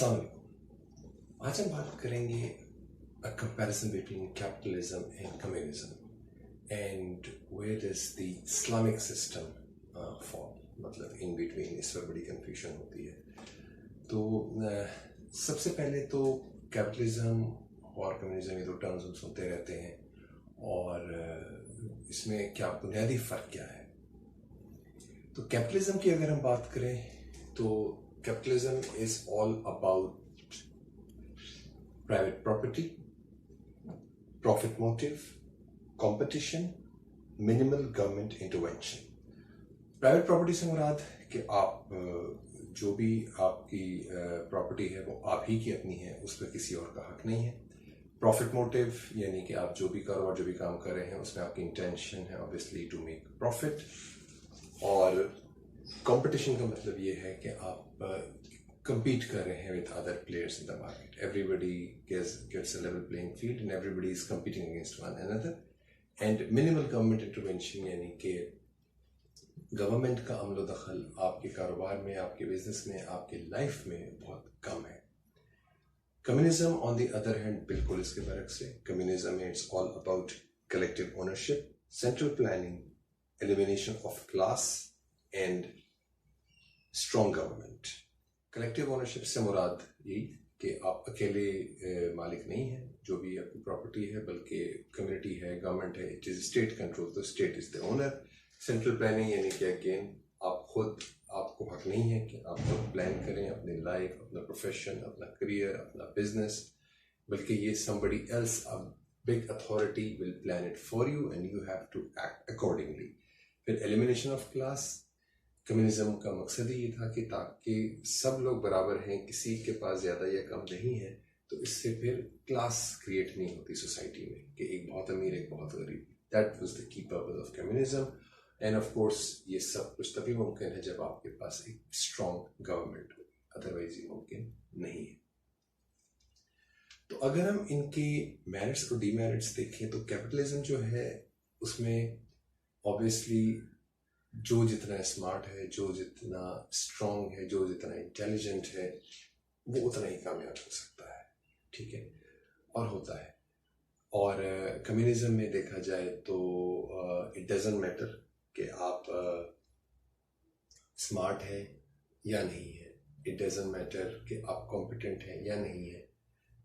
अस्सलामुअलैकुम। आज हम बात करेंगे a comparison between capitalism and communism and where does the Islamic system fall, मतलब in between इस पर बड़ी confusion होती है। तो सबसे पहले तो कैपिटलिज्म और कम्युनिज्म ये दो टर्म्स हम सुनते रहते हैं और इसमें क्या बुनियादी फ़र्क क्या है। तो कैपिटलिज्म की अगर हम बात करें तो capitalism is all about private property, profit motive, competition, minimal government intervention। Private property से मुराद कि आप जो भी आपकी प्रॉपर्टी है वो आप ही की अपनी है, उस पर किसी और का हक नहीं है। प्रॉफिट मोटिव यानी कि आप जो भी कारोबार जो भी काम कर रहे हैं उसमें आपकी इंटेंशन है ऑब्वियसली टू मेक प्रॉफिट। और कंपटीशन का मतलब ये है कि आप compete कर रहे हैं with other players in the market. Everybody gets a level playing field and everybody is competing against one another. And minimal government intervention यानी कि गवर्नमेंट का अमल दखल आपके कारोबार में, आपके बिजनेस में, आपके लाइफ में बहुत कम है। Communism on the other hand बिल्कुल इसके बरक्स है। कम्युनिज्म में it's all about collective ownership, central planning, elimination of class and strong government. Collective ownership से मुराद यही कि आप अकेले मालिक नहीं हैं जो भी आपकी प्रॉपर्टी है, बल्कि कम्युनिटी है, गवर्नमेंट है, इट इज़ स्टेट कंट्रोल, तो state is the owner. Central planning यानी कि अगेन आप खुद, आपको हक नहीं है कि आप खुद प्लान करें अपनी लाइफ, अपना प्रोफेशन, अपना करियर, अपना बिजनेस, बल्कि ये somebody else, a big authority will plan it for you and you have to act accordingly। फिर एलिमिनेशन ऑफ क्लास। कम्युनिज्म का मकसद ही ये था कि ताकि सब लोग बराबर हैं, किसी के पास ज़्यादा या कम नहीं है, तो इससे फिर क्लास क्रिएट नहीं होती सोसाइटी में कि एक बहुत अमीर एक बहुत गरीब। That was the key purpose of communism. End of course ये सब कुछ तभी मुमकिन है जब आपके पास एक स्ट्रॉन्ग गवर्नमेंट हो, अदरवाइज ये मुमकिन नहीं है। तो अगर हम इनके मेरिट्स और डीमेरिट्स देखें तो कैपिटलिज्म जो है उसमें ऑब्वियसली जो जितना स्मार्ट है, जो जितना स्ट्रॉन्ग है, जो जितना इंटेलिजेंट है, वो उतना ही कामयाब हो सकता है, ठीक है, और होता है। और कम्युनिज्म में देखा जाए तो इट डजंट मैटर कि आप स्मार्ट है या नहीं है, इट डजंट मैटर कि आप कॉम्पिटेंट हैं या नहीं है,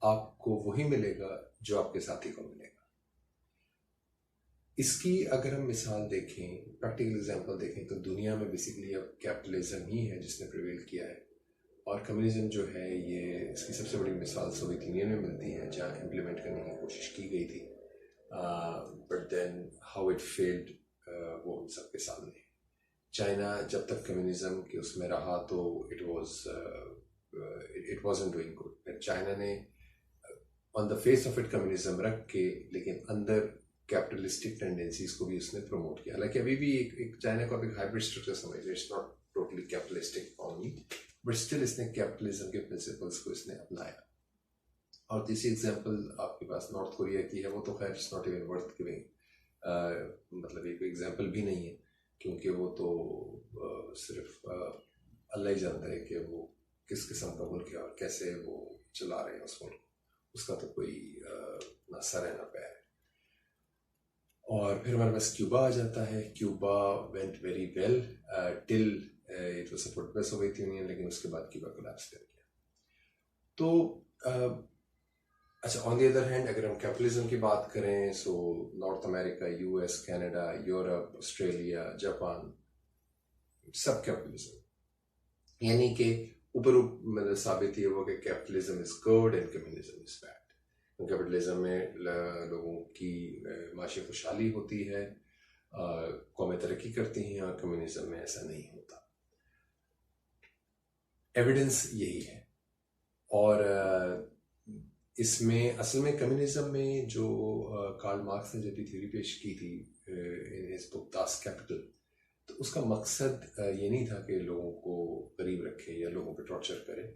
आपको वही मिलेगा जो आपके साथी को मिलेगा। इसकी अगर हम मिसाल देखें, प्रैक्टिकल एग्जांपल देखें, तो दुनिया में बेसिकली अब कैपिटलिज्म ही है जिसने प्रिवेल किया है, और कम्युनिज्म जो है ये इसकी सबसे बड़ी मिसाल सोवियत यूनियन में मिलती है जहाँ इम्प्लीमेंट करने की कोशिश की गई थी, but then how it failed वो हम सबके सामने है। चाइना जब तक कम्युनिज्म के उसमें रहा तो it wasn't doing good. China ने on the face of it communism रख के, लेकिन अंदर कैपिटलिस्टिक टेंडेंसीज को भी उसने प्रमोट किया। हालांकि अभी भी एक चाइना को एक हाइब्रिड स्ट्रक्चर समझिए, it's not totally capitalistic economy, but still इसने कैपिटलिज्म के प्रिंसिपल्स को इसने अपनाया। और तीसरी एग्जांपल आपके पास नॉर्थ कोरिया की है, वो तो खैर it's not even worth giving, मतलब एक एग्जांपल भी नहीं है, क्योंकि वो तो सिर्फ अल्लाह ही जानता है कि वो किस किस्म का मुल्क है और कैसे वो चला रहे हैं उस मुल्क को, उसका तो कोई ना सर है ना पैर है। और फिर हमारे पास क्यूबा आ जाता है। Cuba went very well till it was supported by Soviet union, लेकिन उसके बाद क्यूबा कोलैप्स कर गया। तो अच्छा, ऑन द अदर हैंड अगर हम कैपिटलिज्म की बात करें, so north America, US, Canada, Europe, Australia, Japan, सब कैपिटलिज्म, यानी कि ऊपर मतलब साबित ये हुआ कि capitalism is good and communism is bad. Capitalism में लोगों की माशी खुशहाली होती है, कौमें तरक्की करती हैं, और कम्युनिज्म में ऐसा नहीं होता। एविडेंस यही है। और इसमें असल में कम्युनिज्म में जो कार्ल मार्क्स ने जब भी थ्योरी पेश की थी in his book Das Kapital, तो उसका मकसद ये नहीं था कि लोगों को गरीब रखे या लोगों पर टॉर्चर करे।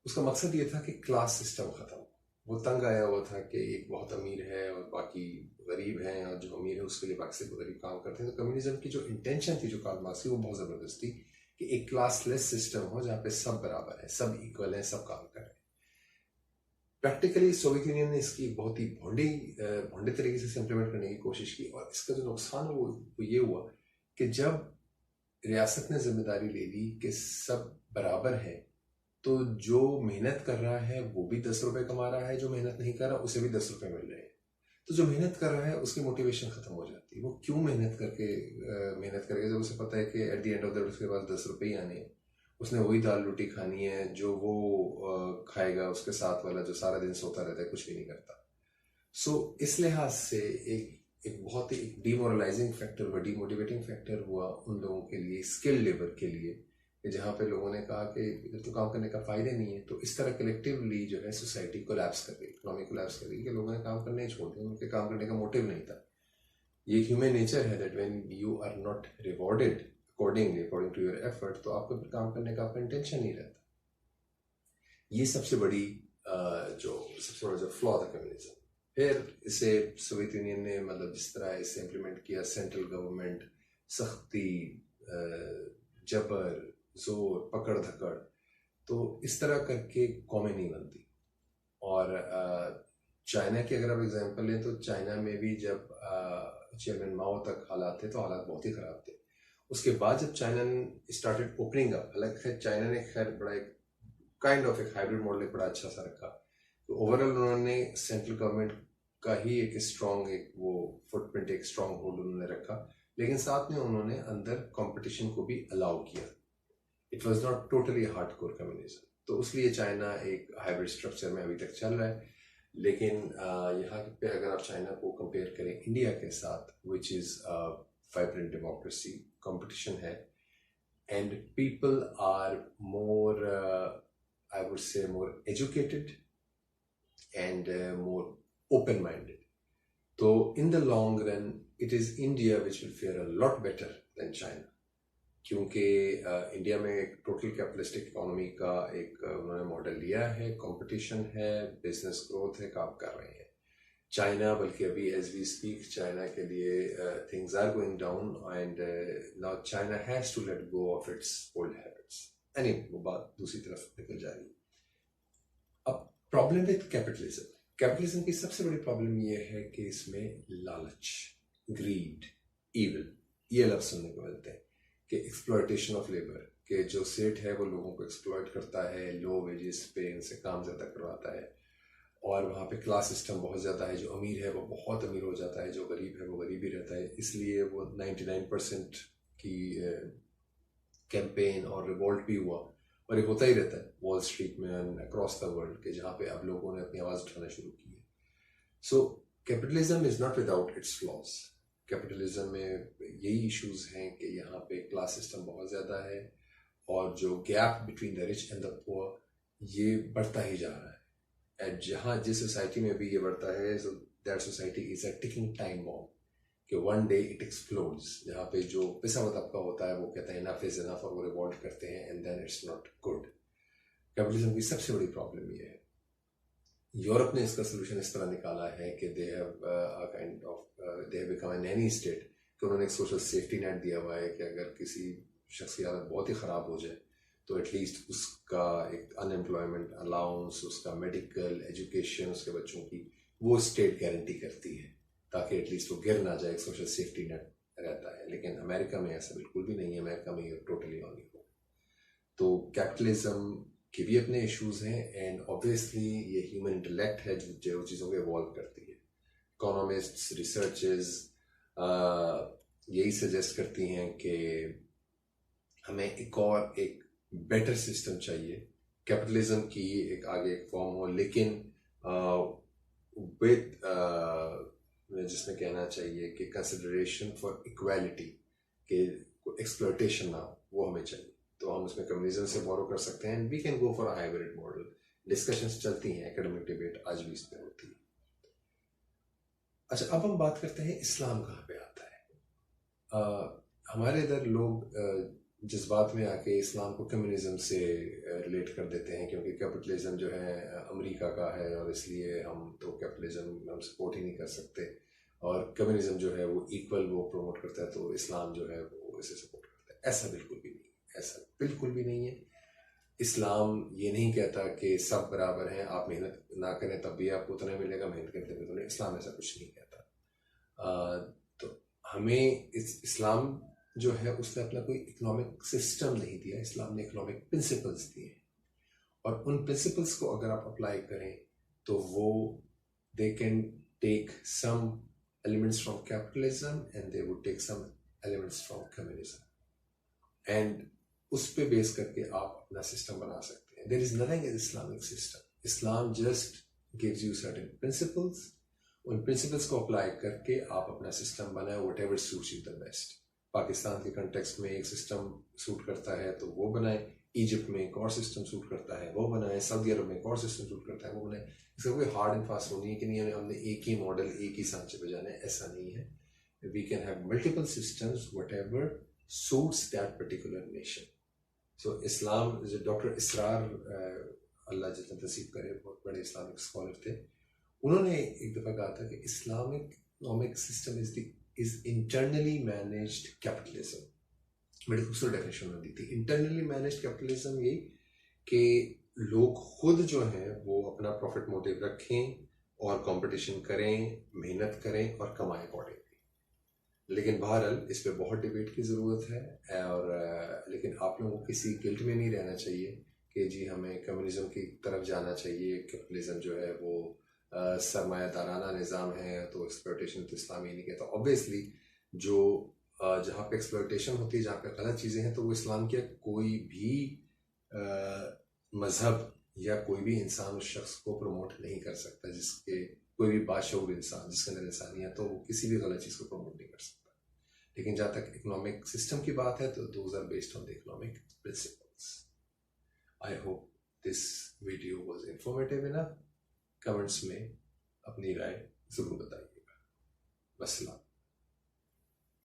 उसका मकसद ये था कि क्लास सिस्टम ख़त्म। वो तंग आया हुआ था कि एक बहुत अमीर है और बाकी गरीब हैं, और जो अमीर है उसके लिए बाकी से गरीब काम करते हैं। तो कम्युनिज्म की जो इंटेंशन थी, जो कार्ल मार्क्स की, वो बहुत ज़बरदस्त थी कि एक क्लासलेस सिस्टम हो जहाँ पे सब बराबर है, सब इक्वल है, सब काम कर रहे हैं। प्रैक्टिकली सोवियत यूनियन ने इसकी बहुत ही भोंडे तरीके से इम्प्लीमेंट करने की कोशिश की, और इसका जो नुकसान वो ये हुआ कि जब रियासत ने जिम्मेदारी ले ली कि सब बराबर है, तो जो मेहनत कर रहा है वो भी 10 रुपए कमा रहा है, जो मेहनत नहीं कर रहा उसे भी 10 रुपए मिल रहे हैं। तो जो मेहनत कर रहा है उसकी मोटिवेशन खत्म हो जाती है। वो क्यों मेहनत करके जब उसे पता है कि at the end of the day उसके पास 10 रुपए ही आने हैं, उसने वही दाल रोटी खानी है जो वो खाएगा, उसके साथ वाला जो सारा दिन सोता रहता है, कुछ भी नहीं करता। सो इस लिहाज से एक बहुत ही डीमोरलाइजिंग फैक्टर व डीमोटिवेटिंग फैक्टर हुआ उन लोगों के लिए, स्किल्ड लेबर के लिए, जहाँ पे लोगों ने कहा कि इधर तो काम करने का फायदा नहीं है। तो इस तरह कलेक्टिवली जो है सोसाइटी कोलैप्स कर गई, इकोनॉमी कोलैप्स कर गई, कि लोगों ने काम करने ही छोड़ दिया, उनके काम करने का मोटिव नहीं था। ये ह्यूमन नेचर है that when you are not rewarded according to your effort, तो आपको फिर काम करने का आपका इंटेंशन नहीं रहता। ये सबसे बड़ा जो फ्लॉ था कम्युनिज्म। फिर इसे सोवियत यूनियन ने, मतलब जिस तरह इसे इम्प्लीमेंट किया, सेंट्रल गवर्नमेंट, सख्ती, जबर, जोर, पकड़ धकड़, तो इस तरह करके कौमें नहीं बनती। और चाइना की अगर आप एग्जांपल लें, तो चाइना में भी जब चेयरमैन माओ तक हालात थे तो हालात बहुत ही ख़राब थे। उसके बाद जब चाइना स्टार्टेड ओपनिंग अप, हालांकि चाइना ने खैर बड़ा एक काइंड ऑफ एक हाइब्रिड मॉडल बड़ा अच्छा सा रखा, तो ओवरऑल उन्होंने सेंट्रल गवर्नमेंट का ही एक स्ट्रॉन्ग वो फुटप्रिंट, एक स्ट्रॉन्ग होल्ड उन्होंने रखा, लेकिन साथ में उन्होंने अंदर कंपटीशन को भी अलाउ किया। It was not totally hardcore communism. तो इसलिए चाइना एक हाइब्रिड स्ट्रक्चर में अभी तक चल रहा है। लेकिन यहाँ पे अगर आप चाइना को कंपेयर करें इंडिया के साथ, which is vibrant democracy, competition है, and people are more, I would say more educated and more open minded, तो in the long run it is India which will fare a lot better than China. क्योंकि India में एक total capitalistic economy का एक उन्होंने model लिया है, competition है, बिजनेस ग्रोथ है, काम कर रहे हैं। चाइना, बल्कि अभी एज वी स्पीक चाइना के लिए things are going down, and now China has to let go of its old habits. Any वो बात दूसरी तरफ निकल जा रही है। अब प्रॉब्लम विद कैपिटलिज्म की सबसे बड़ी प्रॉब्लम यह है कि इसमें लालच, ग्रीड, इविल, ये लफ्ज सुनने को मिलते हैं, कि एक्सप्लॉयटेशन ऑफ लेबर, के जो सेठ है वो लोगों को एक्सप्लॉयट करता है, लो वेजेस पे इनसे काम ज़्यादा करवाता है, और वहाँ पे क्लास सिस्टम बहुत ज़्यादा है। जो अमीर है वो बहुत अमीर हो जाता है, जो गरीब है वो गरीब ही रहता है। इसलिए वो 99% की कैंपेन और रिवॉल्ट भी हुआ, और ये होता ही रहता है वॉल स्ट्रीट में एंड अक्रॉस द वर्ल्ड, के जहाँ पे अब लोगों ने अपनी आवाज़ उठाना शुरू की है। So capitalism is not without its flaws. Capitalism में यही इश्यूज हैं कि यहाँ पे क्लास सिस्टम बहुत ज़्यादा है, और जो gap between the rich and the poor ये बढ़ता ही जा रहा है। एंड जहाँ जिस सोसाइटी में भी ये बढ़ता है, so that society is a ticking time bomb, कि वन डे इट एक्सप्लोड्स। जहाँ पे जो पैसा तबका होता है वो कहता है इनफ इज इनफ, और वो रिवॉल्ट करते हैं, and then it's not good. Capitalism की सबसे बड़ी प्रॉब्लम ये है। यूरोप ने इसका सोल्यूशन इस तरह निकाला है कि they have become a Naini state, कि उन्होंने एक सोशल सेफ्टी नेट दिया हुआ है कि अगर किसी शख्स की हालत बहुत ही ख़राब हो जाए तो एटलीस्ट उसका एक अनएम्प्लॉयमेंट अलाउंस, उसका मेडिकल एजुकेशन, उसके बच्चों की, वो स्टेट गारंटी करती है, ताकि एटलीस्ट वो गिर ना जाए, एक सोशल सेफ्टी नेट रहता है। लेकिन अमेरिका में ऐसा बिल्कुल भी नहीं है। अमेरिका में ये टोटली ऑन इक्वल। तो कैपिटलिज्म के भी अपने इश्यूज हैं, एंड ऑब्वियसली ये ह्यूमन इंटेलेक्ट है जो चीज़ों को इवॉल्व करती है। इकोनॉमिस्ट्स, रिसर्चर्स यही सजेस्ट करती हैं कि हमें एक बेटर सिस्टम चाहिए, कैपिटलिज्म की एक आगे एक फॉर्म हो, लेकिन विद जिसमें कहना चाहिए कि कंसिडरेशन फॉर इक्वालिटी, के एक्सप्लॉयटेशन ना हो, वो हमें चाहिए। तो हम उसमें कम्युनिज्म से बोरो कर सकते हैं, and we can go for a hybrid model. Discussions चलती हैं, एकेडमिक डिबेट आज भी इस पर होती है। अच्छा, अब हम बात करते हैं इस्लाम कहाँ पे आता है। हमारे इधर लोग जिस बात में आके इस्लाम को कम्युनिज्म से रिलेट कर देते हैं, क्योंकि कैपिटलिज्म जो है अमेरिका का है, और इसलिए हम तो कैपिटलिज्म हम सपोर्ट ही नहीं कर सकते, और कम्युनिज्म जो है वो इक्वल वो प्रमोट करता है, तो इस्लाम जो है वो इसे सपोर्ट करता है। ऐसा बिल्कुल भी नहीं। ऐसा बिल्कुल भी नहीं है। इस्लाम ये नहीं कहता कि सब बराबर हैं, आप मेहनत ना करें तब भी आपको उतना मिलेगा, मेहनत करें तब भी उतना। इस्लाम ऐसा कुछ नहीं कहता। तो हमें इस्लाम जो है उसने अपना कोई इकोनॉमिक सिस्टम नहीं दिया, इस्लाम ने इकोनॉमिक प्रिंसिपल्स दिए, और उन प्रिंसिपल्स को अगर आप अप्लाई करें तो वो they can take some elements from capitalism and they would take some elements from communism, and उस पे बेस करके आप अपना सिस्टम बना सकते हैं. There is nothing in Islamic system. Islam just gives you certain principles. उन प्रिंसिपल्स को अप्लाई करके आप अपना सिस्टम बनाए, whatever suits you the best. Pakistan के कंटेक्स्ट में एक सिस्टम सूट करता है तो वो बनाए, इजिप्ट में एक और सिस्टम सूट करता है वो बनाए, सऊदी अरब में एक और सिस्टम सूट करता है वो बनाए. इसका कोई हार्ड एंड फास्ट नहीं है कि नहीं हमने एक ही मॉडल एक ही सांचे पे जाना है, ऐसा नहीं है. We can have multiple systems whatever suits that particular nation. So Islam, doctor Israr अल्लाह जितना तसीब करे, बहुत बड़े इस्लामिक स्कॉलर थे, उन्होंने एक दफ़ा कहा था कि Islamic economic system is internally managed capitalism. बड़ी खूबसूरत डेफिनेशन उन्होंने दी थी. इंटरनली मैनेज्ड कैपिटलिज्म ये कि लोग खुद जो हैं वो अपना प्रॉफिट मोटिव रखें और कंपटीशन करें, मेहनत करें और कमाएं अकॉर्डिंगली. लेकिन बहरहाल इस पे बहुत डिबेट की ज़रूरत है, और लेकिन आप लोगों को किसी गिल्ट में नहीं रहना चाहिए कि जी हमें कम्युनिज्म की तरफ जाना चाहिए. कैपिटलिज्म जो है वो सरमायादाराना निज़ाम है, तो एक्सप्लॉयटेशन तो इस्लाम ही नहीं कहता. ऑब्वियसली जो जहाँ पे एक्सप्लॉयटेशन होती है, जहाँ पे गलत चीज़ें हैं, तो वो इस्लाम के कोई भी मज़हब या कोई भी इंसान उस शख्स को प्रमोट नहीं कर सकता. जिसके कोई भी बाशऊर इंसान जिसके अंदर इंसानियत तो वो किसी भी गलत चीज़ को प्रमोट नहीं कर सकता. लेकिन जहाँ तक इकोनॉमिक सिस्टम की बात है तो those are based on the economic principles. I hope this video was informative enough. Comments में अपनी राय ज़रूर बताइएगा. वस्सलाम.